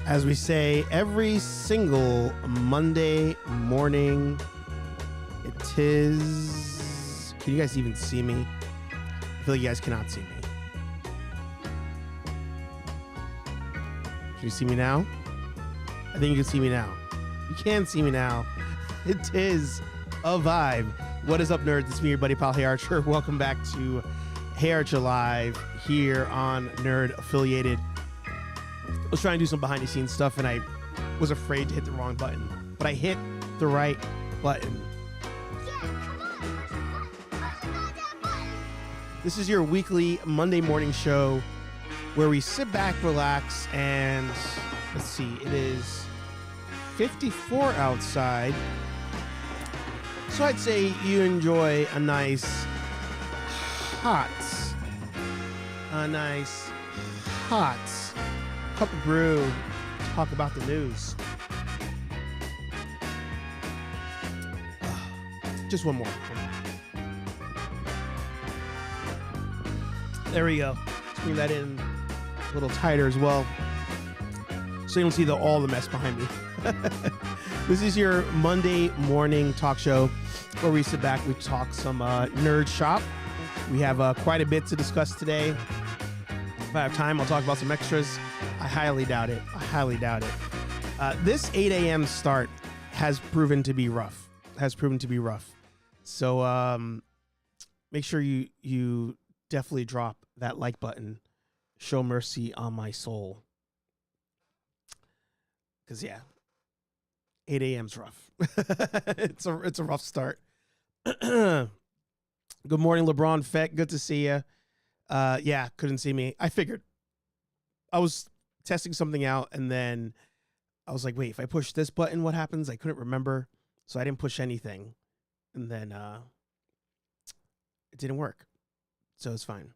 As we say every single Monday morning, it is... Can you guys even see me? I feel like you guys cannot see me. Can you see me now? I think you can see me now. You can see me now. It is a vibe. What is up, nerds? It's me, your buddy, pal, Hey Archer. Welcome back to Hey Archer Live here on Nerd Affiliated. I was trying to do some behind the scenes stuff and I was afraid to hit the wrong button, but I hit the right button. This is your weekly Monday morning show where we sit back, relax, and let's see, it is 54 outside. So I'd say you enjoy a nice hot cup of brew, talk about the news. Just one more. There we go. Let's bring that in a little tighter as well, so you don't see all the mess behind me. This is your Monday morning talk show where we sit back, we talk some nerd shop. We have quite a bit to discuss today. If I have time, I'll talk about some extras. I highly doubt it. This 8 a.m. start has proven to be rough. So make sure you definitely drop that like button. Show mercy on my soul. Because, yeah, 8 a.m.'s rough. It's a rough start. Good morning, LeBron Fett. Good to see you. Yeah, couldn't see me. I figured. I was testing something out, and then I was like, wait, if I push this button, what happens? I couldn't remember, so I didn't push anything. And then it didn't work. So it's fine.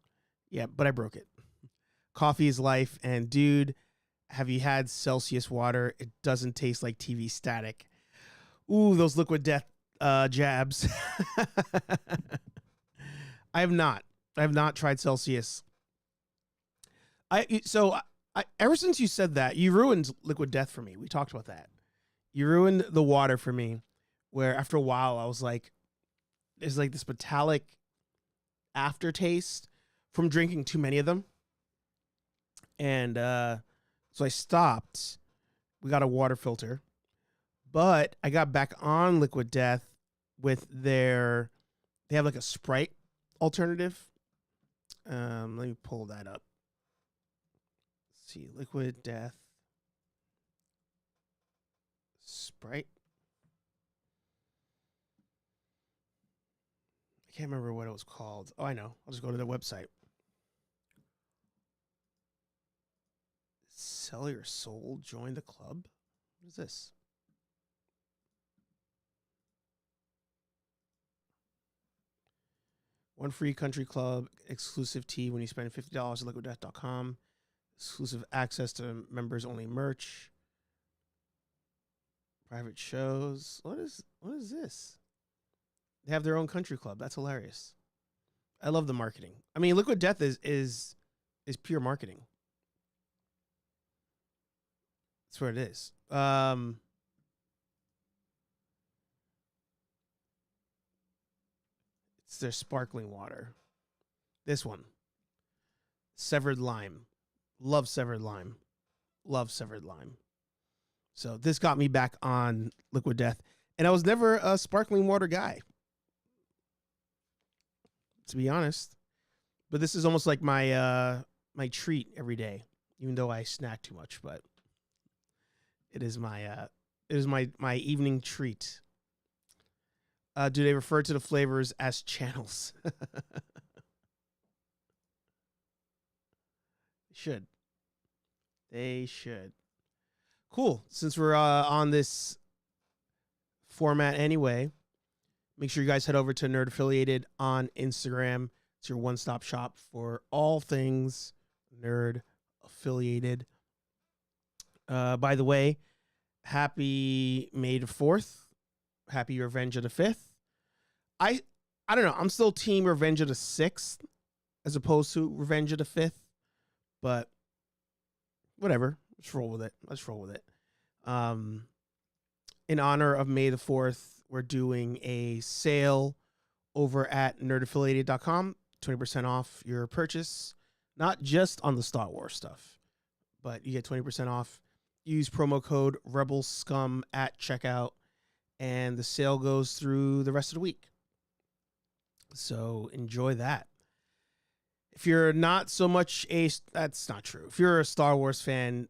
Yeah, but I broke it. Coffee is life, and dude, have you had Celsius water? It doesn't taste like TV static. Ooh, those liquid death jabs. I have not tried Celsius. Ever since you said that, you ruined liquid death for me. We talked about that. You ruined the water for me, where after a while I was like, there's like this metallic aftertaste from drinking too many of them. And so I stopped. We got a water filter, but I got back on liquid death with they have like a Sprite alternative. Let me pull that up. Let's see, liquid death Sprite. I can't remember what it was called. Oh, I know. I'll just go to the website. Sell your soul, join the club. What is this? One free country club, exclusive tea when you spend $50 at liquiddeath.com. Exclusive access to members only merch. Private shows. What is this? They have their own country club. That's hilarious. I love the marketing. I mean, Liquid Death is pure marketing. That's what it is. It's their sparkling water. This one. Severed lime. Love severed lime. So this got me back on Liquid Death. And I was never a sparkling water guy, to be honest. But this is almost like my my treat every day, even though I snack too much, but it is my evening treat. Do they refer to the flavors as channels? They should. Cool. Since we're on this format anyway, make sure you guys head over to Nerd Affiliated on Instagram. It's your one-stop shop for all things Nerd Affiliated. By the way, happy May the 4th. Happy Revenge of the 5th. I don't know. I'm still team Revenge of the 6th as opposed to Revenge of the 5th. But whatever. Let's roll with it. In honor of May the 4th, we're doing a sale over at nerdaffiliated.com. 20% off your purchase, not just on the Star Wars stuff, but you get 20% off. Use promo code RebelScum at checkout, and the sale goes through the rest of the week. So enjoy that. If you're not so much that's not true. If you're a Star Wars fan,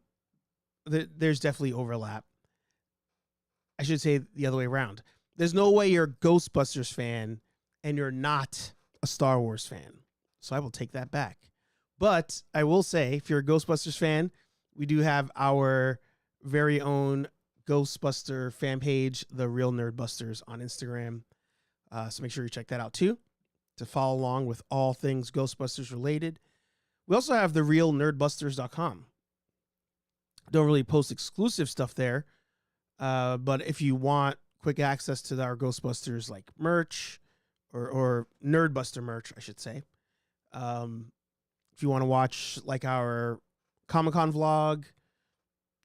there's definitely overlap. I should say the other way around. There's no way you're a Ghostbusters fan and you're not a Star Wars fan. So I will take that back. But I will say, if you're a Ghostbusters fan, we do have our very own Ghostbuster fan page, The Real Nerdbusters, on Instagram. So make sure you check that out too, to follow along with all things Ghostbusters related. We also have therealnerdbusters.com. Don't really post exclusive stuff there, but if you want quick access to our Ghostbusters like merch or Nerdbuster merch, I should say. If you want to watch like our Comic-Con vlog,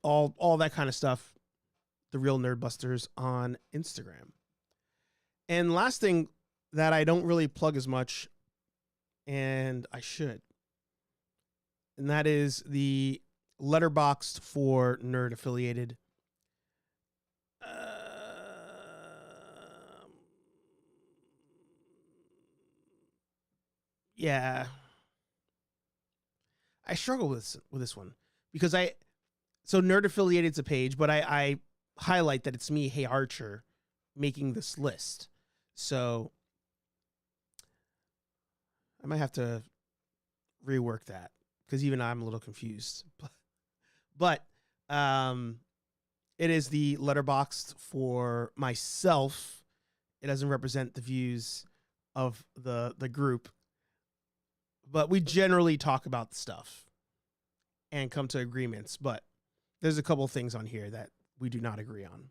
all that kind of stuff, The Real Nerdbusters on Instagram. And last thing that I don't really plug as much, and I should, and that is the Letterboxd for Nerd Affiliated. Yeah, I struggle with this one because so Nerd Affiliated's a page, but I highlight that it's me, Hey Archer, making this list. So I might have to rework that because even I'm a little confused. But it is the Letterboxd for myself. It doesn't represent the views of the group. But we generally talk about the stuff and come to agreements. But there's a couple of things on here that we do not agree on.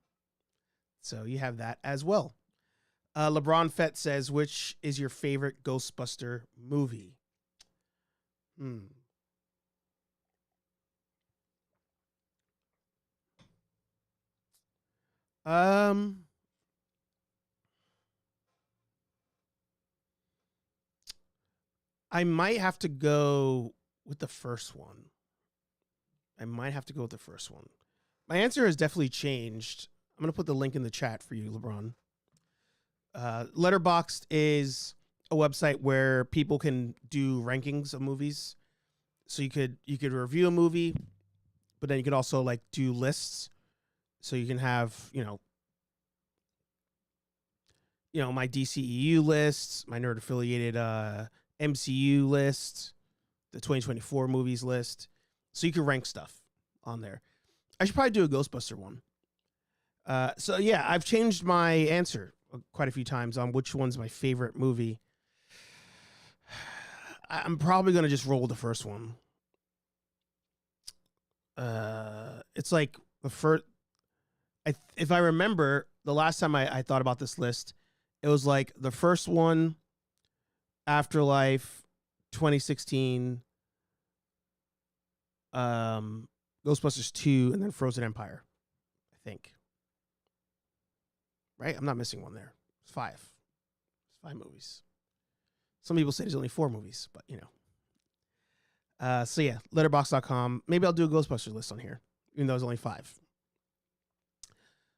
So you have that as well. LeBron Fett says, which is your favorite Ghostbuster movie? I might have to go with the first one. My answer has definitely changed. I'm going to put the link in the chat for you, LeBron. Letterboxd is a website where people can do rankings of movies. So you could review a movie, but then you could also like do lists. So you can have, my DCEU lists, my Nerd Affiliated MCU list, the 2024 movies list. So you can rank stuff on there. I should probably do a Ghostbuster one. So yeah, I've changed my answer quite a few times on which one's my favorite movie. I'm probably going to just roll with the first one. It's like the first, if I remember the last time I thought about this list, it was like the first one, Afterlife, 2016, Ghostbusters 2, and then Frozen Empire, I think. Right? I'm not missing one there. It's 5. It's 5 movies. Some people say there's only 4 movies, but so yeah, letterboxd.com. Maybe I'll do a Ghostbusters list on here, even though it's only 5.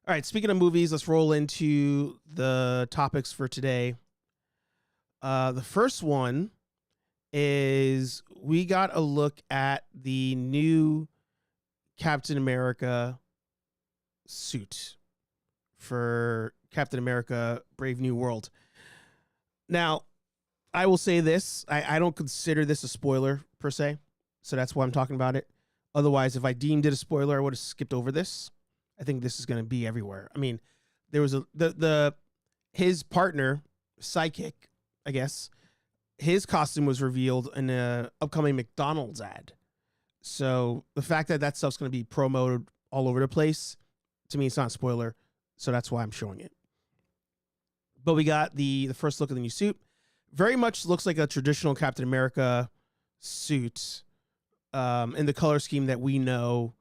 All right, speaking of movies, let's roll into the topics for today. The first one is we got a look at the new Captain America suit for Captain America Brave New World. Now, I will say this. I don't consider this a spoiler per se, so that's why I'm talking about it. Otherwise, if I deemed it a spoiler, I would have skipped over this. I think this is going to be everywhere. I mean, there was his partner, Psychic, I guess, his costume was revealed in an upcoming McDonald's ad. So the fact that stuff's going to be promoted all over the place, to me, it's not a spoiler. So that's why I'm showing it. But we got the first look of the new suit. Very much looks like a traditional Captain America suit in the color scheme that we know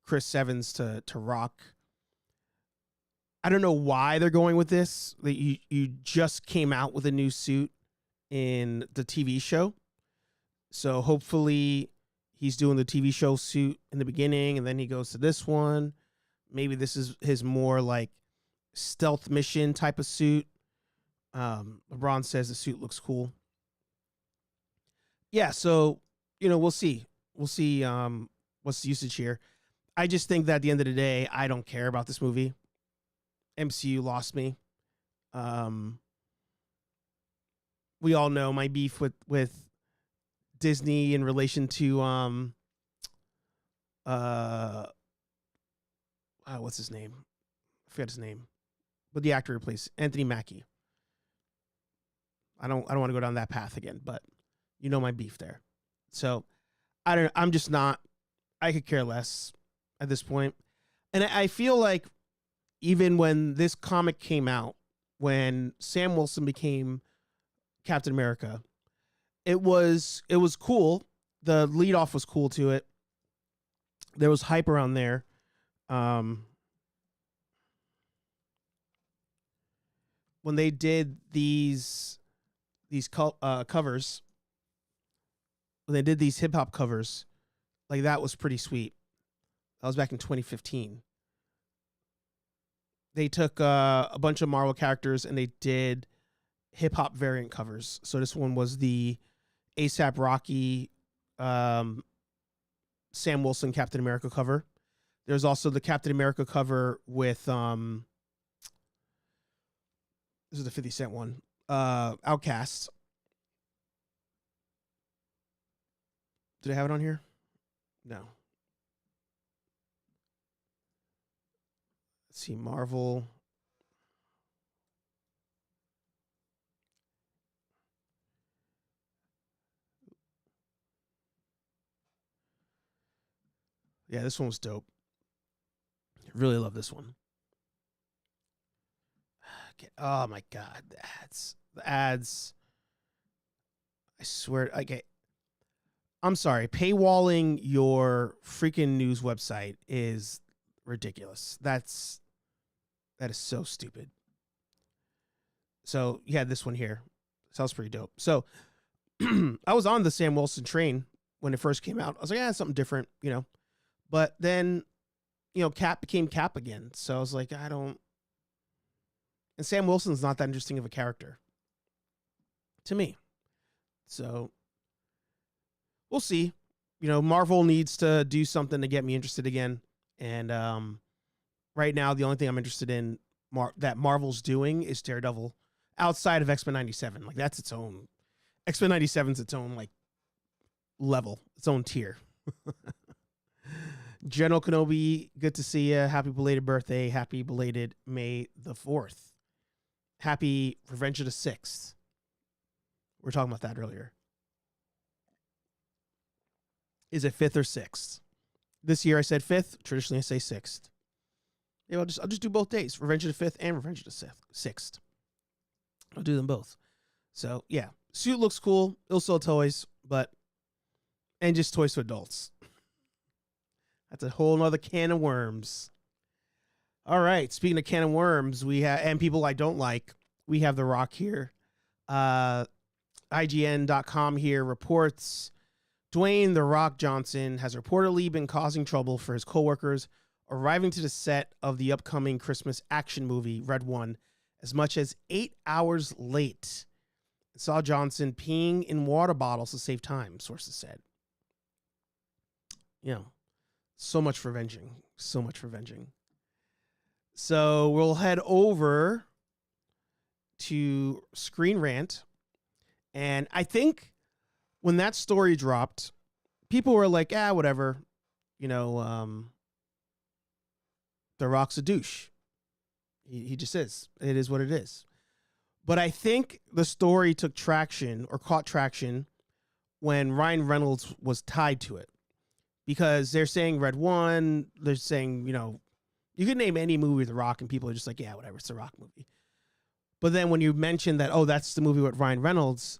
Chris Evans to rock. I don't know why they're going with this. That you just came out with a new suit in the TV show, so hopefully he's doing the TV show suit in the beginning, and then he goes to this one. Maybe this is his more like stealth mission type of suit. LeBron says the suit looks cool. Yeah, so we'll see. We'll see what's the usage here. I just think that at the end of the day, I don't care about this movie. MCU lost me. We all know my beef with Disney in relation to what's his name? I forget his name, but the actor who plays Anthony Mackie. I don't want to go down that path again, but my beef there. So I'm just not. I could care less at this point, and I feel like even when this comic came out, when Sam Wilson became Captain America, it was cool. The lead off was cool to it. There was hype around there. When they did these covers, when they did these hip hop covers, like that was pretty sweet. That was back in 2015. They took a bunch of Marvel characters and they did hip hop variant covers. So this one was the ASAP Rocky, Sam Wilson Captain America cover. There's also the Captain America cover with this is the 50 Cent one. Outkast. Did I have it on here? No. Let's see, Marvel. Yeah, this one was dope. Really love this one. Okay. Oh my God, the ads. I swear. Okay, I'm sorry. Paywalling your freaking news website is ridiculous. That is so stupid. So you had this one here. Sounds pretty dope. So I was on the Sam Wilson train when it first came out. I was like, something different, But then, Cap became Cap again. So I was like, and Sam Wilson's not that interesting of a character to me. So we'll see. Marvel needs to do something to get me interested again. And right now, the only thing I'm interested in that Marvel's doing is Daredevil outside of Xmen97. Like, that's its own. Xmen97's its own, like, level, its own tier. General Kenobi, good to see you. Happy belated birthday. Happy belated May the 4th. Happy Revenge of the 6th. We were talking about that earlier. Is it 5th or 6th? This year I said 5th. Traditionally I say 6th. Yeah, I'll just do both days. Revenge of the 5th and Revenge of the 6th. I'll do them both. So, yeah. Suit looks cool. It'll sell toys, and just toys to adults. That's a whole nother can of worms. All right. Speaking of can of worms, we have, and people I don't like, we have The Rock here. IGN.com here reports Dwayne The Rock Johnson has reportedly been causing trouble for his coworkers arriving to the set of the upcoming Christmas action movie, Red One, as much as 8 hours late. Saw Johnson peeing in water bottles to save time, sources said. So much for venging. So much for venging. So we'll head over to Screen Rant. And I think when that story dropped, people were like, whatever. The Rock's a douche. He just is. It is what it is. But I think the story took traction or caught traction when Ryan Reynolds was tied to it. Because they're saying Red One, they're saying, you can name any movie with The Rock and people are just like, yeah, whatever, it's the Rock movie. But then when you mention that, that's the movie with Ryan Reynolds,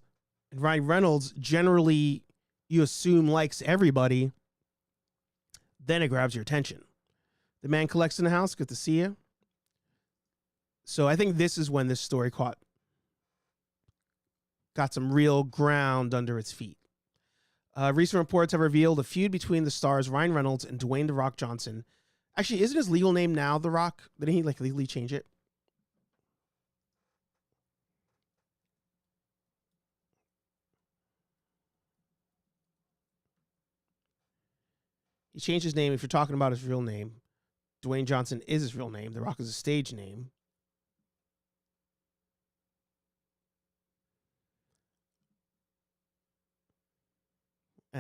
and Ryan Reynolds generally, you assume, likes everybody, then it grabs your attention. The man collects in the house. Good to see you. So I think this is when this story got some real ground under its feet. Recent reports have revealed a feud between the stars Ryan Reynolds and Dwayne "The Rock" Johnson. Actually, isn't his legal name now The Rock? Didn't he legally change it? He changed his name. If you're talking about his real name, Dwayne Johnson is his real name. The Rock is a stage name.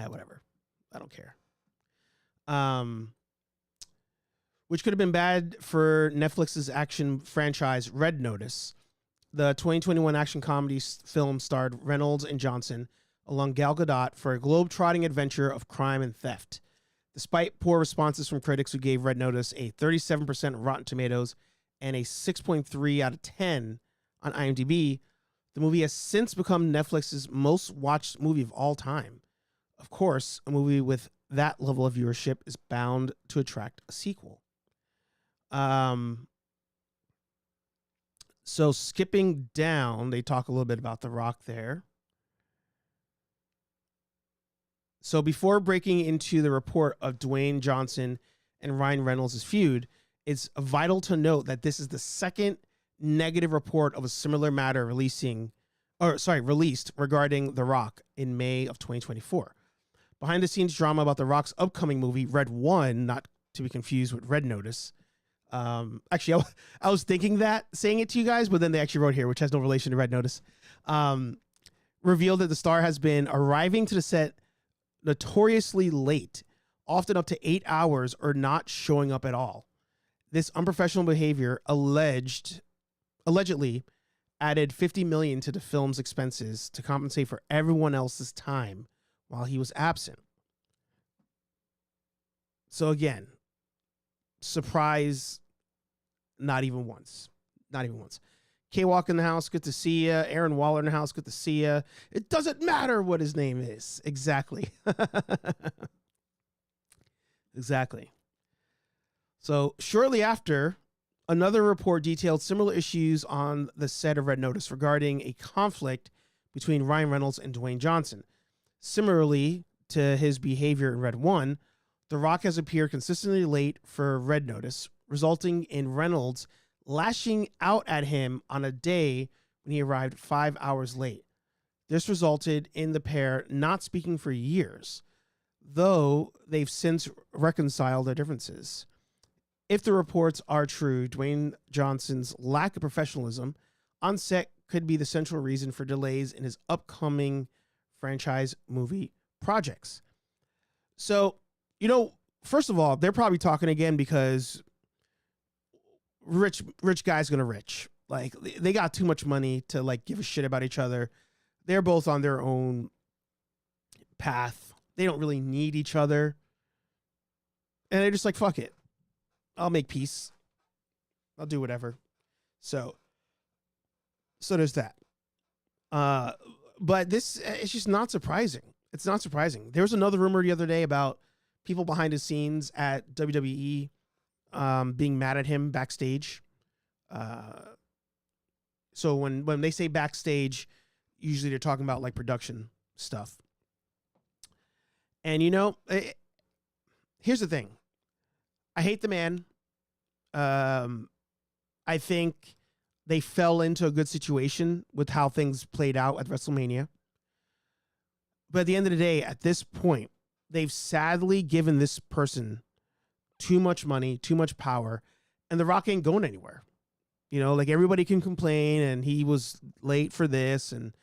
Whatever. I don't care. Which could have been bad for Netflix's action franchise Red Notice. The 2021 action comedy film starred Reynolds and Johnson along Gal Gadot for a globe-trotting adventure of crime and theft. Despite poor responses from critics who gave Red Notice a 37% Rotten Tomatoes and a 6.3 out of 10 on IMDb, the movie has since become Netflix's most watched movie of all time. Of course, a movie with that level of viewership is bound to attract a sequel. So skipping down, they talk a little bit about The Rock there. So before breaking into the report of Dwayne Johnson and Ryan Reynolds' feud, it's vital to note that this is the second negative report of a similar matter released regarding The Rock in May of 2024. Behind the scenes drama about The Rock's upcoming movie, Red One, not to be confused with Red Notice. Actually, I was thinking that, saying it to you guys, but then they actually wrote here, which has no relation to Red Notice, revealed that the star has been arriving to the set notoriously late, often up to 8 hours, or not showing up at all. This unprofessional behavior allegedly added $50 million to the film's expenses to compensate for everyone else's time while he was absent. So again, surprise, not even once. Not even once. K-Walk in the house, good to see ya. Aaron Waller in the house, good to see ya. It doesn't matter what his name is. Exactly. Exactly. So shortly after, another report detailed similar issues on the set of Red Notice regarding a conflict between Ryan Reynolds and Dwayne Johnson. Similarly to his behavior in Red One, The Rock has appeared consistently late for Red Notice, resulting in Reynolds lashing out at him on a day when he arrived 5 hours late. This resulted in the pair not speaking for years, though they've since reconciled their differences. If the reports are true, Dwayne Johnson's lack of professionalism on set could be the central reason for delays in his upcoming franchise movie projects. So, first of all, they're probably talking again because rich guy's gonna rich. Like, they got too much money to give a shit about each other. They're both on their own path. They don't really need each other. And they're just like, fuck it. I'll make peace. I'll do whatever. So there's that. But this, it's just not surprising. It's not surprising. There was another rumor the other day about people behind the scenes at WWE being mad at him backstage. So when they say backstage, usually they're talking about production stuff. And here's the thing. I hate the man. I think they fell into a good situation with how things played out at WrestleMania. But at the end of the day, at this point, they've sadly given this person too much money, too much power, and The Rock ain't going anywhere. Everybody can complain, and he was late for this and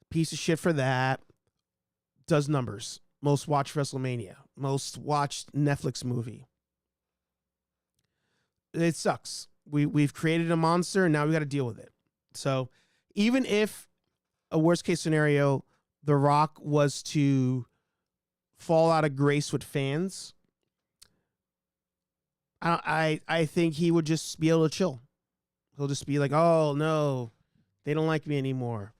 piece of shit for that. Does numbers. Most watched WrestleMania. Most watched Netflix movie. It sucks. We've created a monster, and now we got to deal with it. So even if a worst case scenario, The Rock was to fall out of grace with fans, I think he would just be able to chill. He'll just be like, oh no, they don't like me anymore.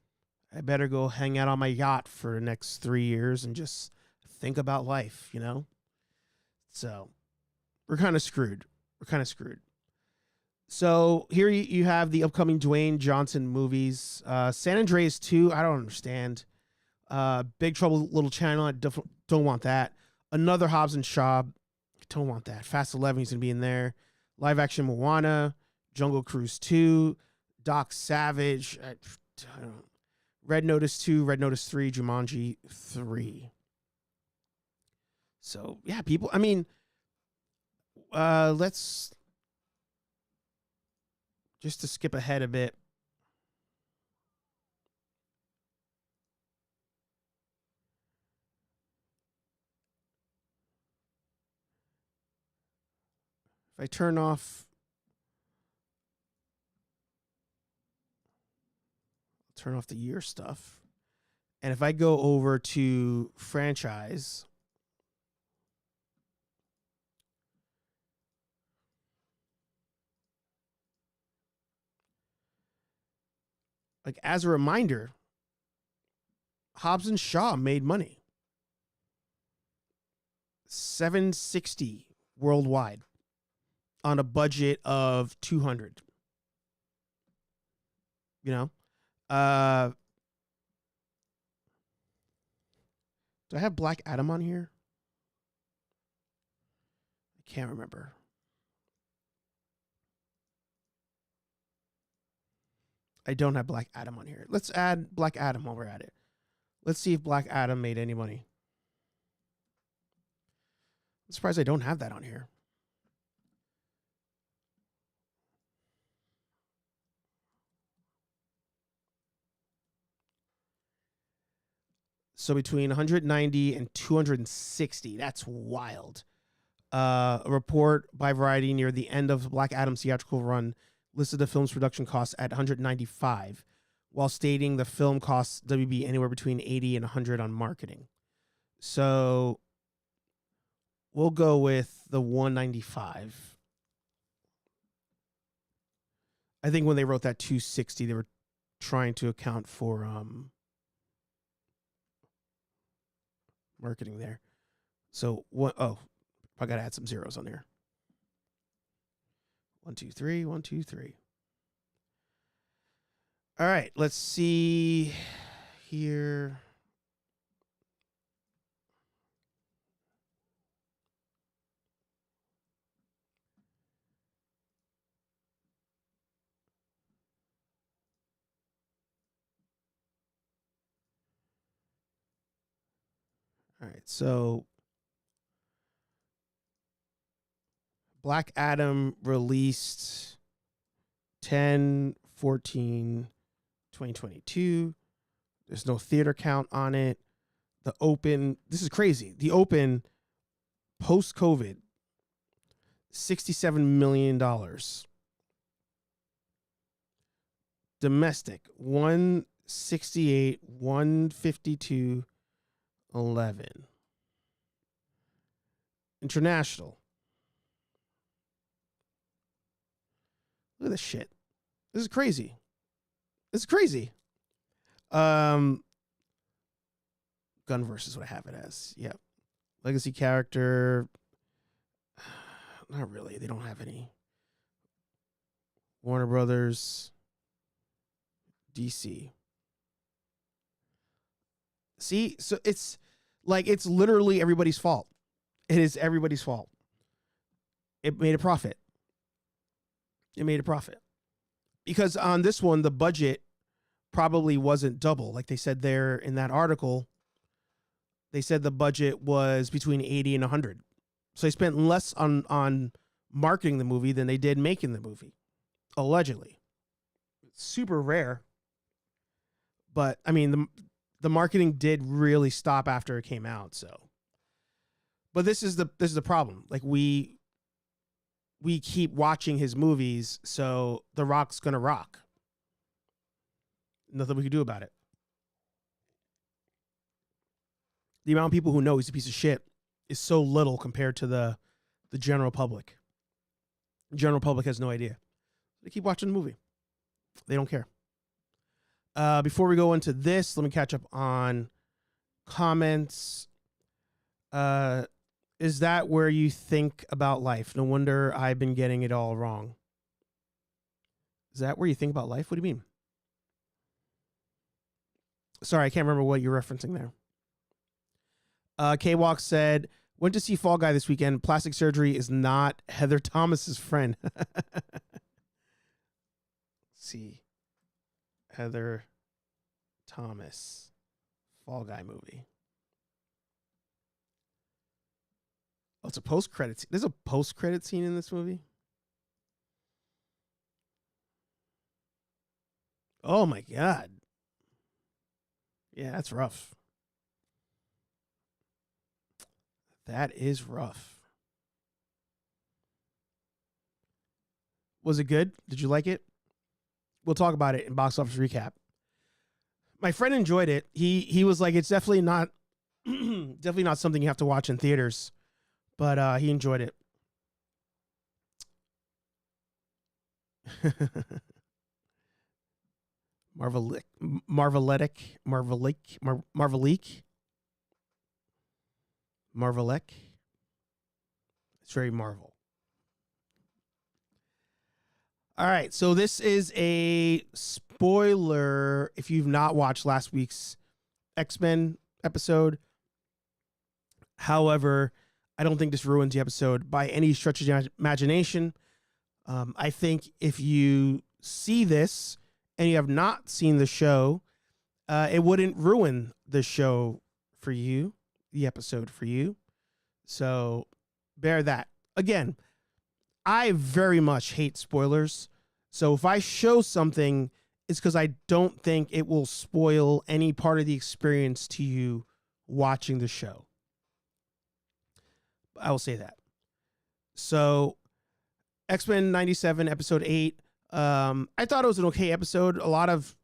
I better go hang out on my yacht for the next 3 years and just think about life, So we're kind of screwed. we're kind of screwed. So here you have the upcoming Dwayne Johnson movies. San Andreas 2, I don't understand. Big Trouble Little China, I don't want that. Another Hobbs and Shaw, don't want that. Fast 11, he's going to be in there. Live action Moana, Jungle Cruise 2, Doc Savage, I don't know. Red Notice 2, Red Notice 3, Jumanji 3. So, yeah, people, I mean, let's, just to skip ahead a bit. If I turn off the year stuff, and if I go over to franchise, like as a reminder, Hobbs and Shaw made money. $760 worldwide on a budget of 200. You know? Do I have Black Adam on here? I can't remember. I don't have Black Adam on here. Let's add Black Adam while we're at it. Let's see if Black Adam made any money. I'm surprised I don't have that on here. So between 190 and 260. That's wild. A report by Variety near the end of Black Adam's theatrical run listed the film's production costs at 195, while stating the film costs WB anywhere between 80 and 100 on marketing. So we'll go with the 195. I think when they wrote that 260, they were trying to account for marketing there. So what? Oh, I gotta add some zeros on there. 1, 2, 3. 1, 2, 3. All right, let's see here. All right, so Black Adam released 10/14/2022. There's no theater count on it. The open, this is crazy. The open post-COVID, $67 million. Domestic, 168, 152, 11. International. Look at this shit. This is crazy. This is crazy. Gunverse is what I have it as. Yep. Legacy character. Not really. They don't have any. Warner Brothers. DC. See? So it's like, it's literally everybody's fault. It is everybody's fault. It made a profit. It made a profit. Because on this one, the budget probably wasn't double. Like they said there in that article, they said the budget was between 80 and 100. So they spent less on marketing the movie than they did making the movie, allegedly. It's super rare. But, I mean, the marketing did really stop after it came out, so. But this is the problem. Like, we keep watching his movies, so The Rock's gonna rock. Nothing we can do about it. The amount of people who know he's a piece of shit is so little compared to the general public. The general public has no idea. They keep watching the movie. They don't care. Before we go into this, let me catch up on comments. Is that where you think about life? No wonder I've been getting it all wrong. Is that where you think about life? What do you mean? Sorry, I can't remember what you're referencing there. K-Walk said, went to see Fall Guy this weekend. Plastic surgery is not Heather Thomas's friend. Let's see. Heather Thomas. Fall Guy movie. Oh, it's a post-credit scene. There's a post-credit scene in this movie? Oh, my God. Yeah, that's rough. That is rough. Was it good? Did you like it? We'll talk about it in box office recap. My friend enjoyed it. He was like, it's definitely not definitely not something you have to watch in theaters, but he enjoyed it. Marvelek. It's very Marvel. All right, so this is a spoiler if you've not watched last week's X-Men episode. However, I don't think this ruins the episode by any stretch of the imagination. I think if you see this and you have not seen the show, it wouldn't ruin the show for you, the episode for you. So bear that. Again, I very much hate spoilers. So if I show something, it's because I don't think it will spoil any part of the experience to you watching the show. I will say that. So X-Men97 episode 8. I thought it was an okay episode. A lot of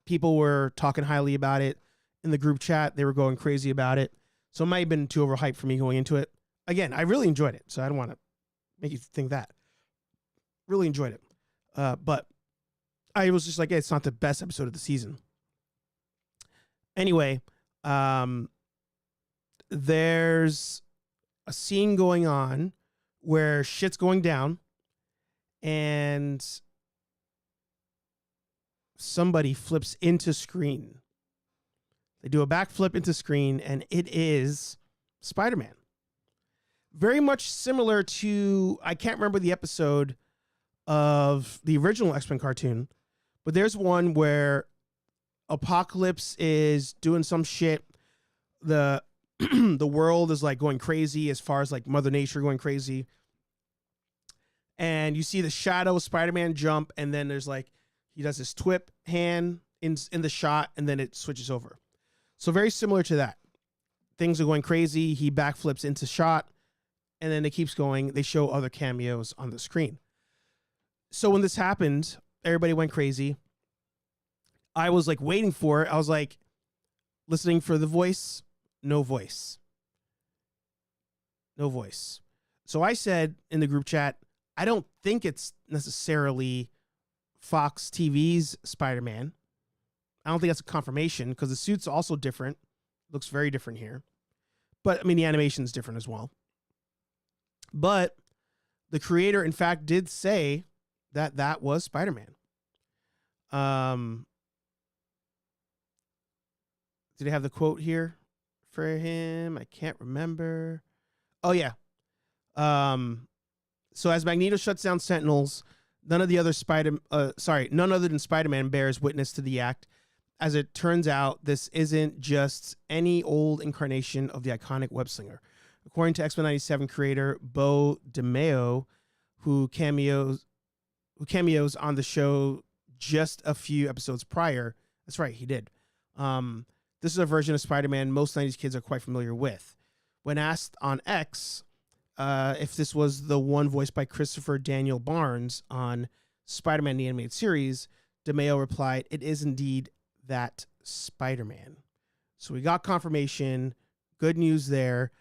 people were talking highly about it in the group chat. They were going crazy about it. So it might have been too overhyped for me going into it. Again, I really enjoyed it. So I don't want to make you think that. Really enjoyed it. But I was just like, hey, it's not the best episode of the season. Anyway, there's a scene going on where shit's going down and somebody flips into screen. They do a backflip into screen and it is Spider-Man. Very much similar to, I can't remember the episode of the original X-Men cartoon, but there's one where Apocalypse is doing some shit. The the world is like going crazy as far as like Mother Nature going crazy. And you see the shadow of Spider-Man jump, and then there's like, he does this twip hand in the shot, and then it switches over. So very similar to that. Things are going crazy. He backflips into shot, and then it keeps going. They show other cameos on the screen. So when this happened, everybody went crazy. I was like waiting for it. I was like listening for the voice. No voice. No voice. So I said in the group chat, I don't think it's necessarily Fox TV's Spider-Man. I don't think that's a confirmation because the suit's also different. Looks very different here. But I mean, the animation's different as well. But the creator, in fact, did say that that was Spider-Man. Did I have the quote here for him? I can't remember. Oh, yeah. So as Magneto shuts down Sentinels, none other than Spider-Man bears witness to the act. As it turns out, this isn't just any old incarnation of the iconic web slinger. According to Xmen97 creator Bo DeMeo, who cameos on the show just a few episodes prior. That's right, he did. This is a version of Spider-Man most 90s kids are quite familiar with. When asked on X if this was the one voiced by Christopher Daniel Barnes on Spider-Man the Animated Series, DeMeo replied, "It is indeed that Spider-Man." So we got confirmation. Good news there.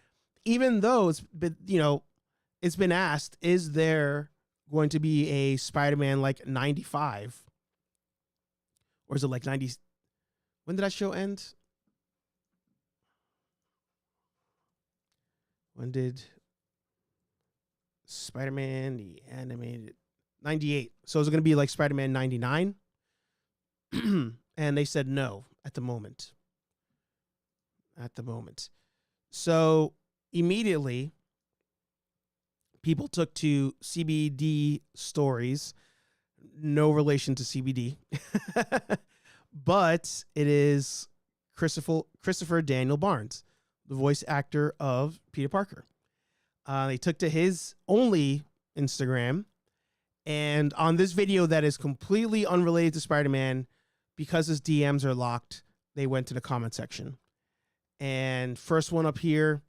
Even though it's been asked, is there going to be a Spider-Man like 95? Or is it like 90? When did that show end? When did Spider-Man the animated 98? So is it going to be like Spider-Man 99? And they said no at the moment. So immediately people took to CBD stories, no relation to CBD, but it is Christopher Daniel Barnes, the voice actor of Peter Parker. They took to his only Instagram, and on this video that is completely unrelated to Spider-Man, because his DMs are locked, they went to the comment section. And first one up here,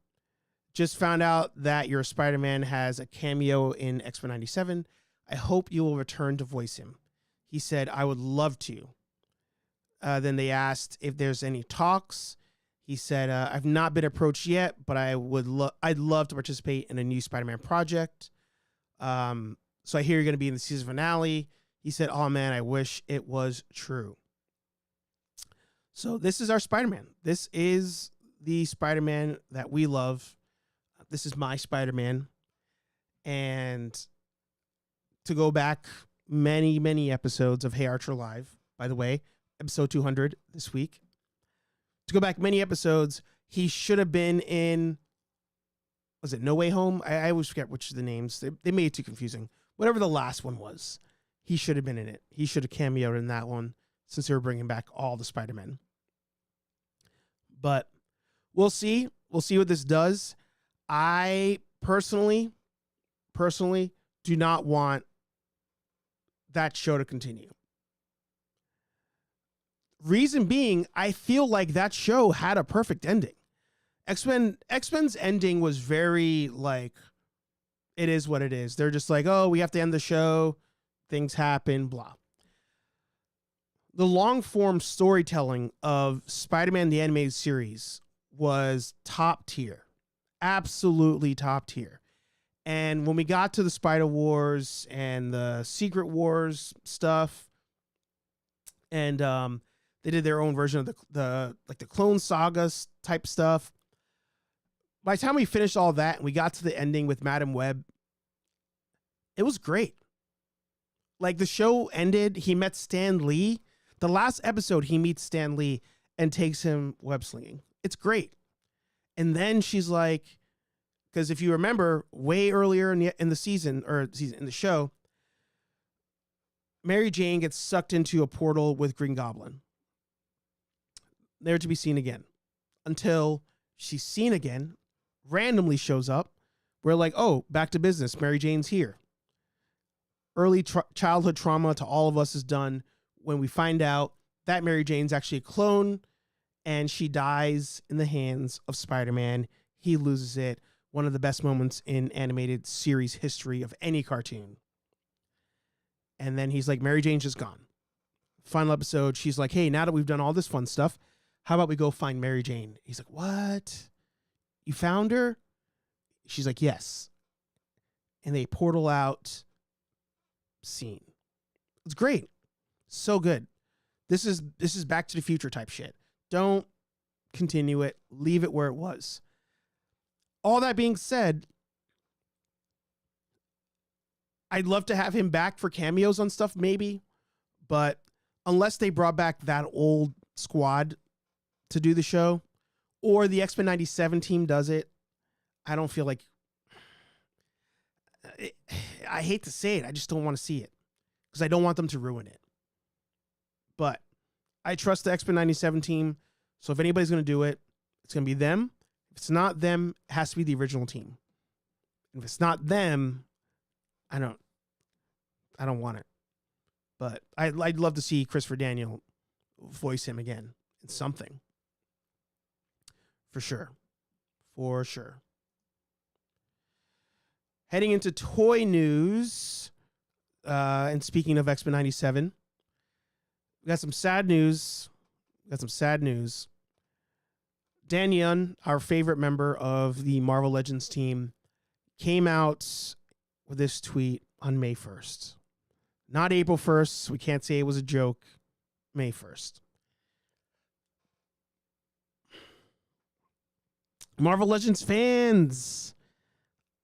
just found out that your Spider-Man has a cameo in X-Men97. I hope you will return to voice him. He said, I would love to. Then they asked if there's any talks. He said, I've not been approached yet, but I'd love to participate in a new Spider-Man project. So I hear you're going to be in the season finale. He said, oh man, I wish it was true. So this is our Spider-Man. This is the Spider-Man that we love. This is my Spider-Man. And to go back many, many episodes of Hey Archer Live, by the way, episode 200 this week. To go back many episodes, he should have been in, was it No Way Home? I always forget which of the names. They made it too confusing. Whatever the last one was, he should have been in it. He should have cameoed in that one since they were bringing back all the Spider-Men. But we'll see. We'll see what this does. I personally do not want that show to continue. Reason being, I feel like that show had a perfect ending. X-Men's ending was very like, it is what it is. They're just like, oh, we have to end the show. Things happen, blah. The long form storytelling of Spider-Man the Animated Series was top tier. Absolutely top tier. And when we got to the Spider Wars and the Secret Wars stuff, and they did their own version of the Clone Saga type stuff. By the time we finished all that and we got to the ending with Madam Web, it was great. Like, the show ended, he met Stan Lee. The last episode, he meets Stan Lee and takes him web slinging. It's great. And then she's like, because if you remember, way earlier in the season, in the show, Mary Jane gets sucked into a portal with Green Goblin. There to be seen again. Until she's seen again, randomly shows up. We're like, oh, back to business. Mary Jane's here. Early childhood trauma to all of us is done when we find out that Mary Jane's actually a clone and she dies in the hands of Spider-Man. He loses it. One of the best moments in animated series history of any cartoon. And then he's like, Mary Jane's just gone. Final episode, she's like, hey, now that we've done all this fun stuff, how about we go find Mary Jane? He's like, what? You found her? She's like, yes. And they portal out. Scene. It's great. So good. This is Back to the Future type shit. Don't continue it. Leave it where it was. All that being said, I'd love to have him back for cameos on stuff, maybe. But unless they brought back that old squad to do the show, or the X-Men97 team does it, I don't feel like... I hate to say it. I just don't want to see it. Because I don't want them to ruin it. But I trust the X-Men97 team. So if anybody's going to do it, it's going to be them. If it's not them, it has to be the original team. And if it's not them, I don't want it. But I'd love to see Christopher Daniel voice him again in something. For sure. For sure. Heading into toy news, and speaking of X-Men97, we got some sad news. Dan Yun, our favorite member of the Marvel Legends team, came out with this tweet on May 1st. Not April 1st. We can't say it was a joke. May 1st. Marvel Legends fans,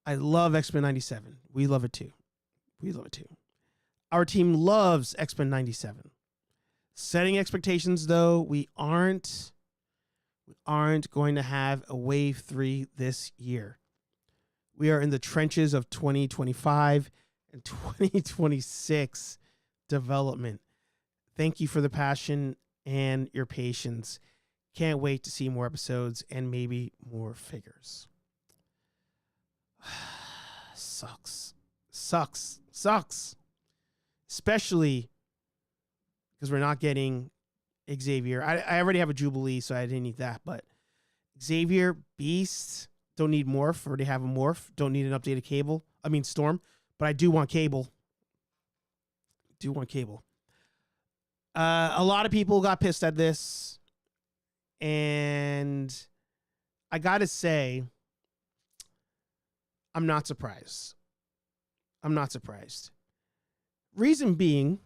I love X-Men 97. We love it too. We love it too. Our team loves X-Men 97. Setting expectations, though, we aren't going to have a wave 3 this year. We are in the trenches of 2025 and 2026 development. Thank you for the passion and your patience. Can't wait to see more episodes and maybe more figures. Sucks. Especially because we're not getting Xavier. I already have a Jubilee, so I didn't need that. But Xavier, Beast, don't need Morph. Already have a Morph. Don't need an updated Cable. I mean Storm. But I do want Cable. A lot of people got pissed at this. And I got to say, I'm not surprised. Reason being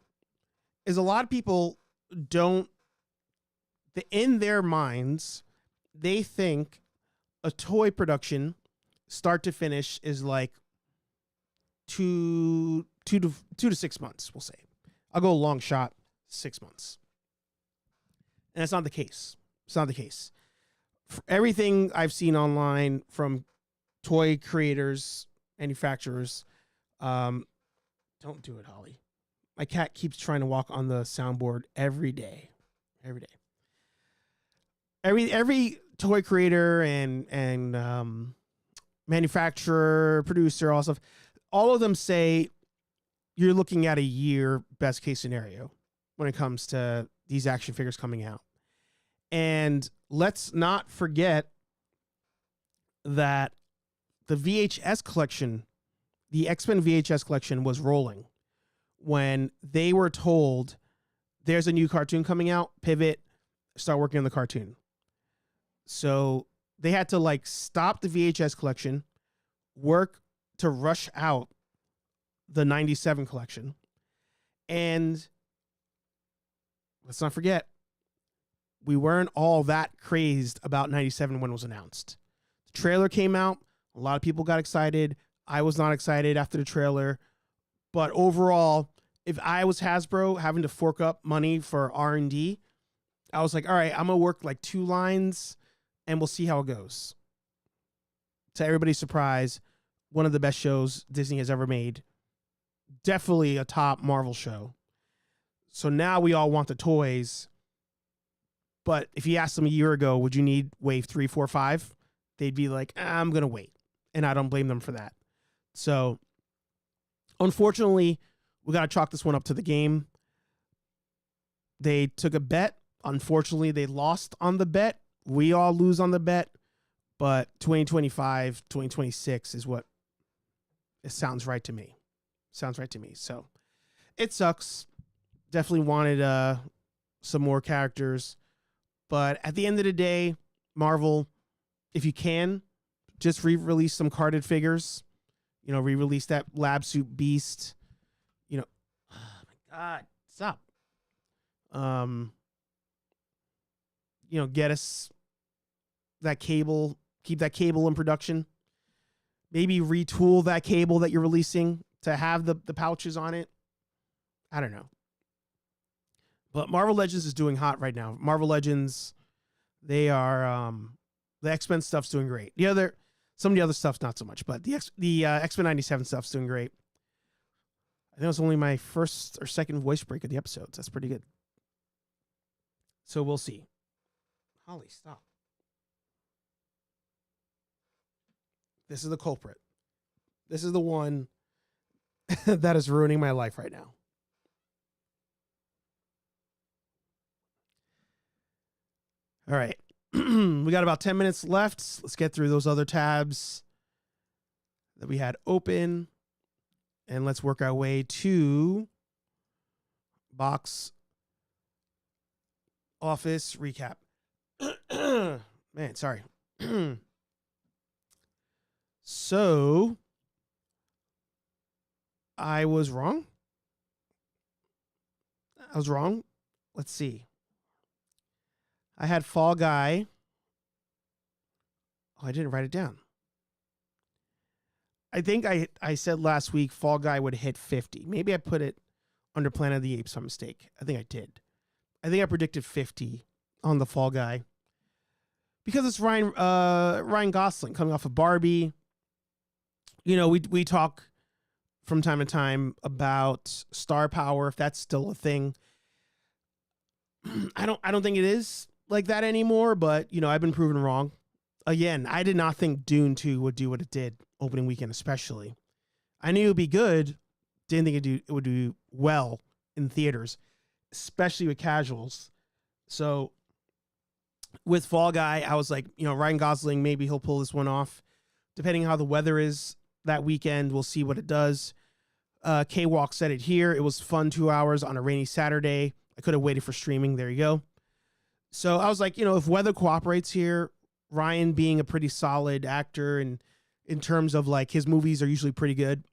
is a lot of people in their minds, they think a toy production start to finish is like two to 6 months, we'll say. I'll go a long shot, 6 months. And that's not the case. It's not the case. For everything I've seen online from toy creators, manufacturers, don't do it, Holly. My cat keeps trying to walk on the soundboard every day. Every toy creator and manufacturer, producer, all stuff, all of them say you're looking at a year best case scenario when it comes to these action figures coming out. And let's not forget that the VHS collection, the X-Men VHS collection was rolling when they were told there's a new cartoon coming out, pivot, start working on the cartoon. So they had to like stop the VHS collection, work to rush out the 97 collection. And let's not forget, we weren't all that crazed about 97 when it was announced. The trailer came out. A lot of people got excited. I was not excited after the trailer. But overall, if I was Hasbro having to fork up money for R&D, I was like, all right, I'm going to work like 2 lines and we'll see how it goes. To everybody's surprise, one of the best shows Disney has ever made. Definitely a top Marvel show. So now we all want the toys. But if you asked them a year ago, would you need wave 3, 4, 5? They'd be like, I'm going to wait. And I don't blame them for that. So, unfortunately, we got to chalk this one up to the game. They took a bet. Unfortunately, they lost on the bet. We all lose on the bet. But 2025, 2026 is what it sounds right to me. So, it sucks. Definitely wanted some more characters. But at the end of the day, Marvel, if you can, just re-release some carded figures. You know, re-release that Lab Suit Beast. You know, oh my God, stop. You know, get us that Cable, keep that Cable in production. Maybe retool that Cable that you're releasing to have the pouches on it. I don't know. But Marvel Legends is doing hot right now. Marvel Legends, they are the X-Men stuff's doing great. Some of the other stuff's not so much, but the Xmen97 stuff's doing great. I think it was only my first or second voice break of the episodes. That's pretty good. So we'll see. Holly, stop. This is the culprit. This is the one that is ruining my life right now. All right. We got about 10 minutes left. Let's get through those other tabs that we had open. And let's work our way to box office recap. Man, sorry. So, I was wrong. Let's see. I had Fall Guy. Oh, I didn't write it down. I think I said last week Fall Guy would hit 50. Maybe I put it under Planet of the Apes by mistake. I think I did. I think I predicted 50 on the Fall Guy because it's Ryan Gosling coming off of Barbie. You know, we talk from time to time about star power, if that's still a thing. I don't think it is like that anymore, but you know, I've been proven wrong. Again, I did not think Dune 2 would do what it did opening weekend, especially. I knew it would be good. Didn't think it would do well in theaters, especially with casuals. So with Fall Guy, I was like, you know, Ryan Gosling, maybe he'll pull this one off. Depending how the weather is that weekend, we'll see what it does. K-Walk said it here. It was fun 2 hours on a rainy Saturday. I could have waited for streaming. There you go. So I was like, you know, if weather cooperates here, Ryan being a pretty solid actor and in terms of like his movies are usually pretty good.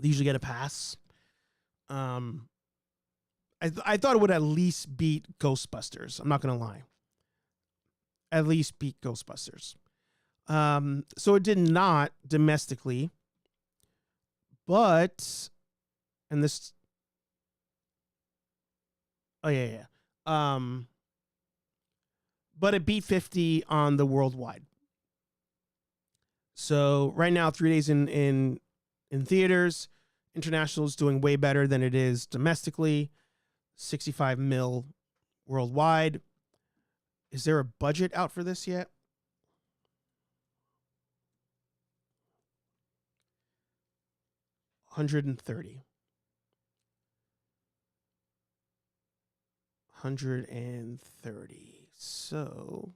They usually get a pass. I thought it would at least beat Ghostbusters. I'm not going to lie. At least beat Ghostbusters. So it did not domestically, but, and this, oh yeah. But it beat 50 on the worldwide. So right now, 3 days in theaters, international is doing way better than it is domestically. 65 mil worldwide. Is there a budget out for this yet? $130. $130. So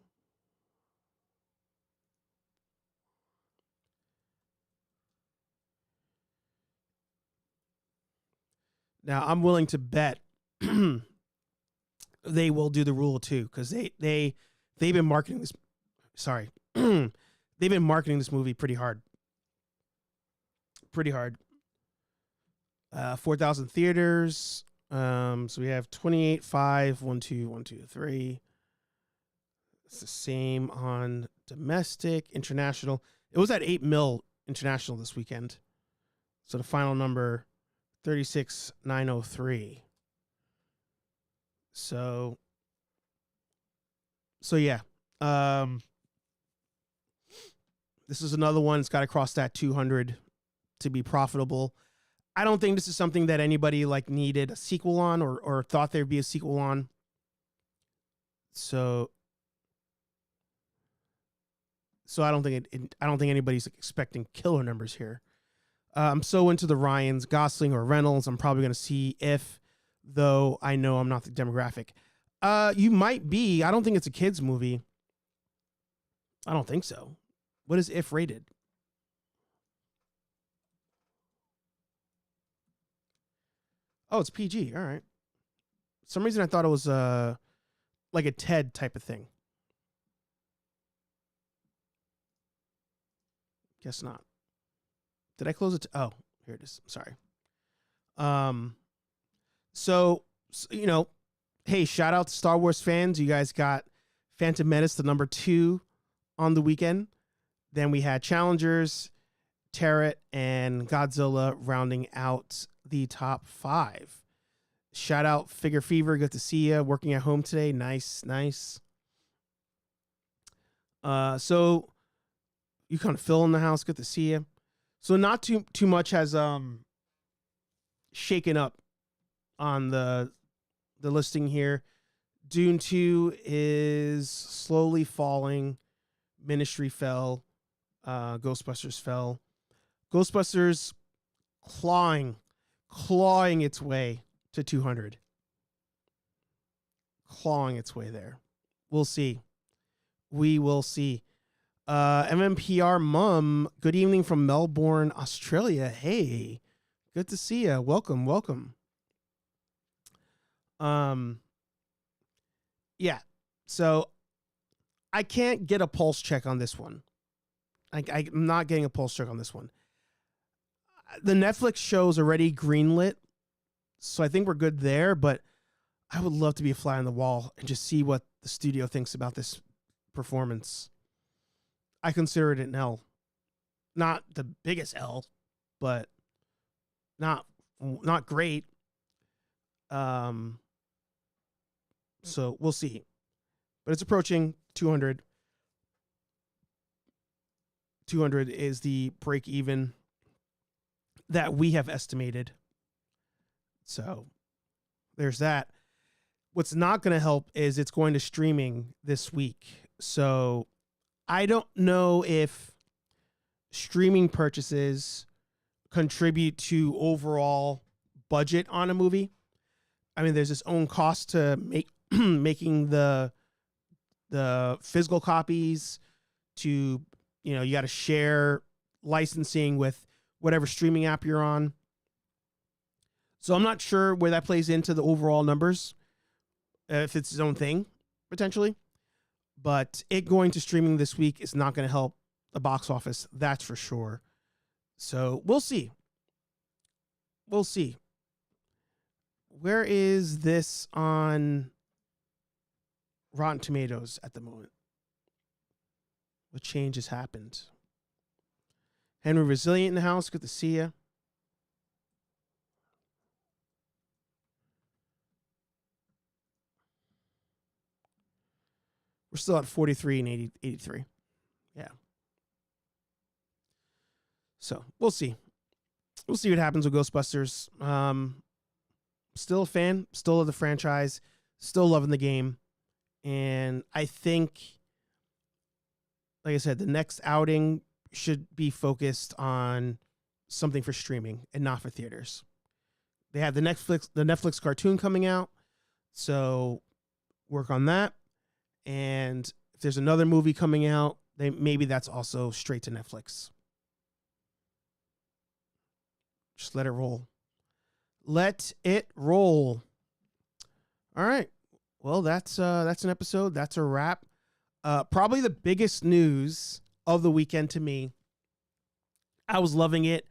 now I'm willing to bet they will do the rule of two because they've been marketing this. Sorry, they've been marketing this movie pretty hard. 4,000 theaters. So we have 28, 5, 1, 2, 1, 2, 3. It's the same on domestic, international. It was at 8 mil international this weekend. So the final number, 36,903. So yeah. This is another one. It's got to cross that 200 to be profitable. I don't think this is something that anybody like needed a sequel on or thought there'd be a sequel on. So I don't think I don't think anybody's expecting killer numbers here. I'm so into the Ryans, Gosling or Reynolds. I'm probably going to see If, though I know I'm not the demographic. You might be. I don't think it's a kids movie. I don't think so. What is If rated? Oh, it's PG. All right. For some reason I thought it was like a TED type of thing. Guess not. Did I close it? Oh, here it is. Sorry. So, you know, hey, shout out to Star Wars fans. You guys got Phantom Menace, the number 2 on the weekend. Then we had Challengers, Tenet, and Godzilla rounding out the top 5. Shout out Figure Fever. Good to see you. Working at home today. Nice. So you kind of fill in the house. Good to see you. So not too much has shaken up on the listing here. Dune 2 is slowly falling. Ministry fell. Ghostbusters fell. Ghostbusters clawing its way to 200. Clawing its way there. We'll see. We will see. MMPR Mum, good evening from Melbourne, Australia. Hey, good to see you. Welcome. Yeah. So I can't get a pulse check on this one. I'm not getting a pulse check on this one. The Netflix show's already greenlit, so I think we're good there, but I would love to be a fly on the wall and just see what the studio thinks about this performance. I consider it an L. not the biggest L, but not great. So we'll see. But it's approaching 200. 200 is the break even that we have estimated. So there's that. What's not going to help is it's going to streaming this week. So I don't know if streaming purchases contribute to overall budget on a movie. I mean, there's its own cost to making the physical copies. To, you know, you got to share licensing with whatever streaming app you're on. So I'm not sure where that plays into the overall numbers, if it's its own thing potentially. But it going to streaming this week is not going to help the box office, that's for sure. So we'll see. We'll see. Where is this on Rotten Tomatoes at the moment? What change has happened? Henry Resilient in the house. Good to see you. We're still at 43 and 83. Yeah. So we'll see. We'll see what happens with Ghostbusters. Still a fan, still of the franchise, still loving the game. And I think, like I said, the next outing should be focused on something for streaming and not for theaters. They have the Netflix cartoon coming out, so work on that. And if there's another movie coming out, maybe that's also straight to Netflix. Just let it roll. Let it roll. All right. Well, that's an episode. That's a wrap. Probably the biggest news of the weekend to me. I was loving it.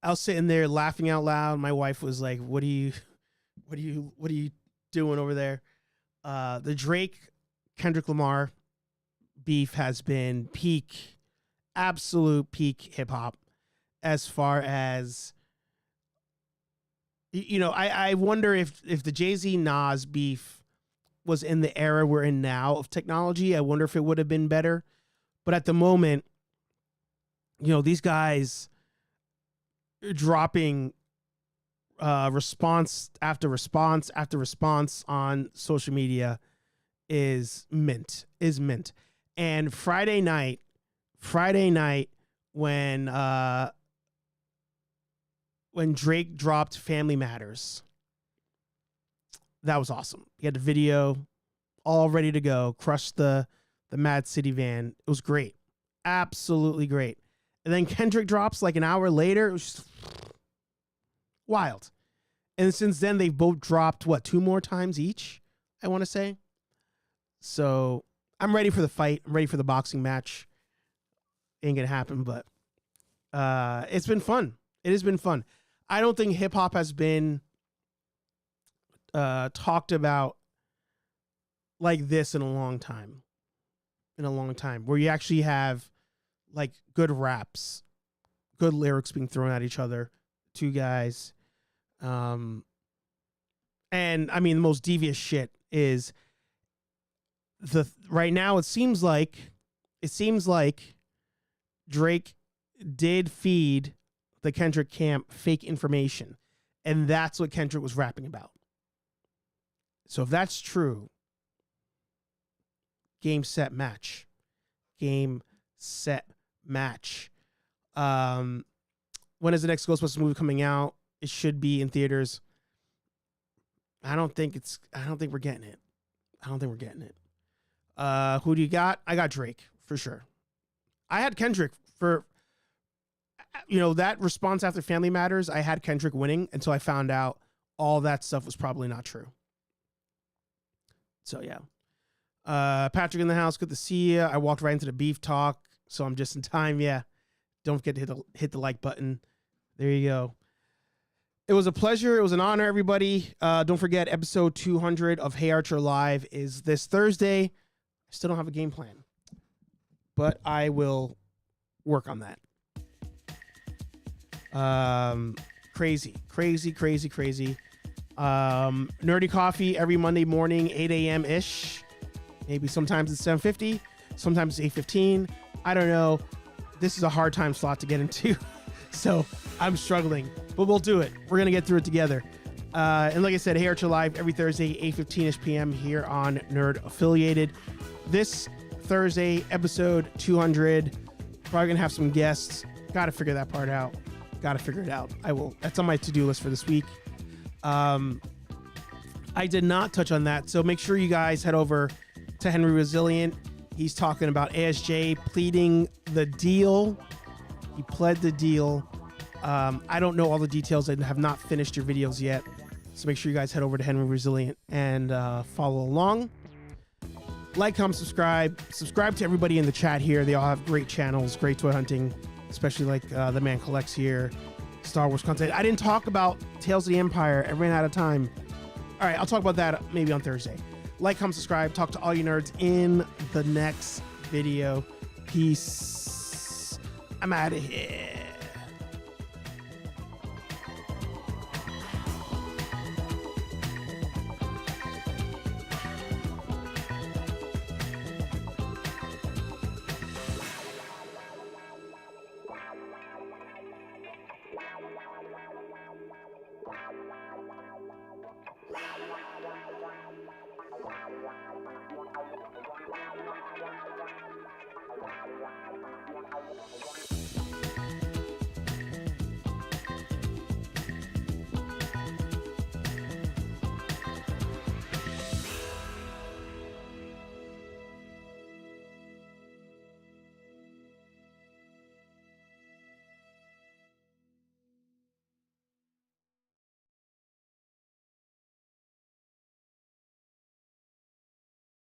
I was sitting there laughing out loud. My wife was like, what are you doing over there? The Drake Kendrick Lamar beef has been absolute peak hip hop, as far as, you know, I wonder if the Jay-Z Nas beef was in the era we're in now of technology. I wonder if it would have been better. But at the moment, you know, these guys dropping response after response after response on social media is mint. And Friday night when Drake dropped Family Matters, that was awesome. He had the video all ready to go, crushed the Mad City van. It was great. Absolutely great. And then Kendrick drops like an hour later. It was just wild. And since then, they've both dropped, 2 more times each, I want to say. So I'm ready for the fight. I'm ready for the boxing match. Ain't going to happen, but it's been fun. It has been fun. I don't think hip hop has been talked about like this in a long time. Where you actually have like good raps, good lyrics being thrown at each other, 2 guys. And I mean, the most devious shit is right now it seems like Drake did feed the Kendrick camp fake information, and that's what Kendrick was rapping about. So if that's true, game, set, match. When is the next Ghostbusters movie coming out? It should be in theaters. I don't think we're getting it. Who do you got? I got Drake for sure. I had Kendrick for, that response after Family Matters. I had Kendrick winning until I found out all that stuff was probably not true. So yeah. Patrick in the house. Good to see you. I walked right into the beef talk, so I'm just in time. Yeah. Don't forget to hit the like button. There you go. It was a pleasure. It was an honor, everybody. Don't forget, episode 200 of Hey Archer Live is this Thursday. I still don't have a game plan, but I will work on that. Crazy. Nerdy Coffee every Monday morning, 8 a.m. ish. Maybe sometimes it's 7:50, sometimes it's 8:15. I don't know. This is a hard time slot to get into, so I'm struggling, but we'll do it. We're gonna get through it together. And like I said, Hey Archer Live every Thursday, 8:15ish p.m. here on Nerd Affiliated. This Thursday, episode 200. Probably gonna have some guests. Got to figure that part out. Got to figure it out. I will. That's on my to-do list for this week. I did not touch on that, so make sure you guys head over to Henry Resilient. He's talking about ASJ pleading the deal. He pled the deal. I don't know all the details. I have not finished your videos yet, so make sure you guys head over to Henry Resilient and follow along. Like, comment, subscribe to everybody in the chat here. They all have great channels, great toy hunting, especially like The Man Collects here, Star Wars content. I didn't talk about Tales of the Empire. I ran out of time. All right, I'll talk about that maybe on Thursday. Like, comment, subscribe. Talk to all you nerds in the next video. Peace. I'm out of here.